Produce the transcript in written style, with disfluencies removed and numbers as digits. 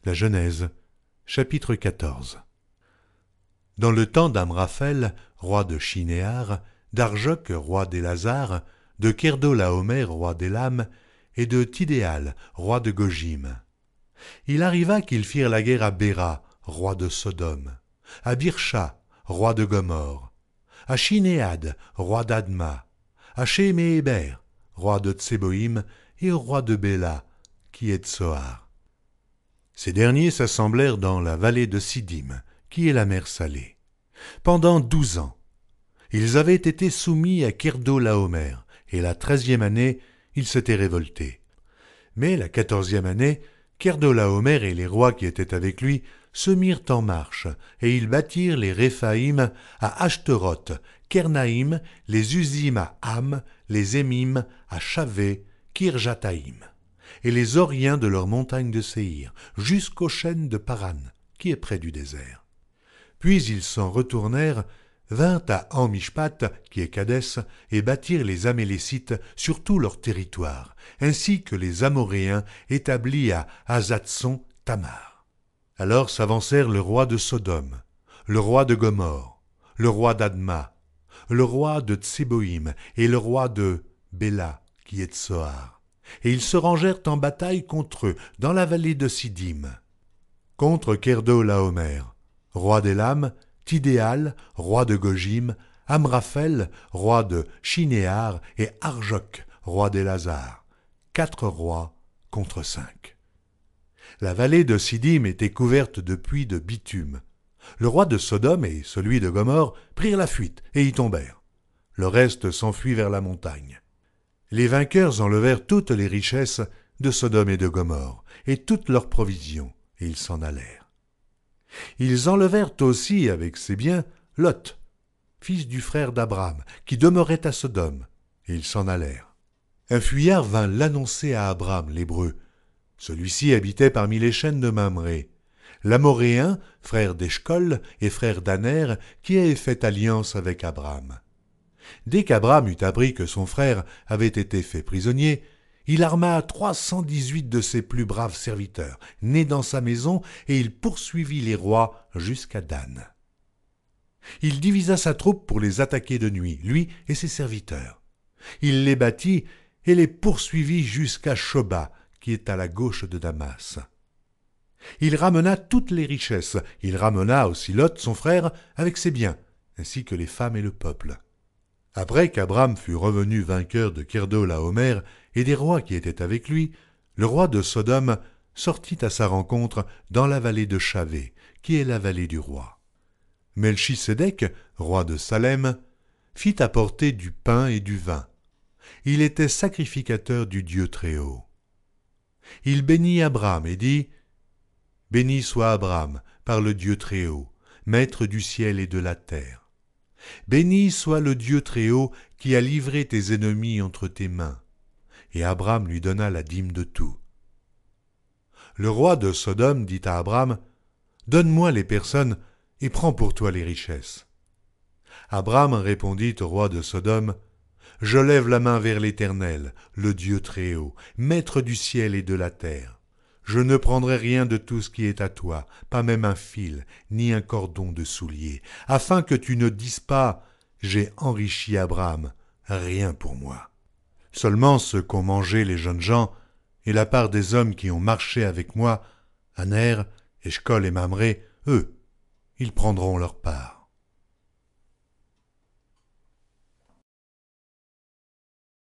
La Genèse, chapitre 14. Dans le temps d'Amraphel, roi de Shinéar, d'Arjoc, roi d'Élazar, de Kerdolaomer, roi d'Élam, et de Tidéal, roi de Gojim. Il arriva qu'ils firent la guerre à Béra, roi de Sodome, à Birsha, roi de Gomorre, à Shinéad, roi d'Adma, à Shéméhéber, roi de Tséboïm, et au roi de Béla, qui est Tsoar. Ces derniers s'assemblèrent dans la vallée de Siddim, qui est la mer Salée. Pendant 12 ans, ils avaient été soumis à Kerdolaomer, et la 13e année, ils s'étaient révoltés. Mais la 14e année, Kerdolaomer et les rois qui étaient avec lui se mirent en marche, et ils bâtirent les Réphaïm à Ashtaroth, Kernaïm, les Uzim à Ham, les Émim à Shavé, Kirjataïm, et les Oriens de leur montagne de Séhir, jusqu'aux chênes de Paran, qui est près du désert. Puis ils s'en retournèrent, vinrent à Amishpat, qui est Kadès, et bâtirent les Amélécites sur tout leur territoire, ainsi que les Amoréens établis à Hazatson Tamar. Alors s'avancèrent le roi de Sodome, le roi de Gomorre, le roi d'Adma, le roi de Tséboïm et le roi de Béla, qui est Tsoar. Et ils se rangèrent en bataille contre eux, dans la vallée de Siddim. Contre Kerdolaomer, roi d'Élam, Tidéal, roi de Gojim, Amraphel, roi de Shinéar, et Arjoc, roi d'Élazar. 4 rois contre 5. La vallée de Siddim était couverte de puits de bitume. Le roi de Sodome et celui de Gomorre prirent la fuite et y tombèrent. Le reste s'enfuit vers la montagne. Les vainqueurs enlevèrent toutes les richesses de Sodome et de Gomorre, et toutes leurs provisions, et ils s'en allèrent. Ils enlevèrent aussi avec ses biens Lot, fils du frère d'Abram, qui demeurait à Sodome, et ils s'en allèrent. Un fuyard vint l'annoncer à Abram, l'Hébreu. Celui-ci habitait parmi les chênes de Mamré. L'Amoréen, frère d'Eshcol et frère d'Aner, qui avait fait alliance avec Abram. Dès qu'Abram eut appris que son frère avait été fait prisonnier, il arma 318 de ses plus braves serviteurs, nés dans sa maison, et il poursuivit les rois jusqu'à Dan. Il divisa sa troupe pour les attaquer de nuit, lui et ses serviteurs. Il les battit et les poursuivit jusqu'à Shoba, qui est à la gauche de Damas. Il ramena toutes les richesses, il ramena aussi Lot, son frère, avec ses biens, ainsi que les femmes et le peuple. Après qu'Abram fut revenu vainqueur de Kerdolaomer et des rois qui étaient avec lui, le roi de Sodome sortit à sa rencontre dans la vallée de Shavé, qui est la vallée du roi. Melchisédek, roi de Salem, fit apporter du pain et du vin. Il était sacrificateur du Dieu Très-Haut. Il bénit Abram et dit « Béni soit Abram par le Dieu Très-Haut, maître du ciel et de la terre. Béni soit le Dieu Très-Haut qui a livré tes ennemis entre tes mains. » Et Abram lui donna la dîme de tout. Le roi de Sodome dit à Abram, « Donne-moi les personnes et prends pour toi les richesses. » Abram répondit au roi de Sodome, « Je lève la main vers l'Éternel, le Dieu Très-Haut, maître du ciel et de la terre. Je ne prendrai rien de tout ce qui est à toi, pas même un fil, ni un cordon de soulier, afin que tu ne dises pas, j'ai enrichi Abram, rien pour moi. Seulement ce qu'ont mangé les jeunes gens, et la part des hommes qui ont marché avec moi, Aner, Eshcol et Mamré, eux, ils prendront leur part. »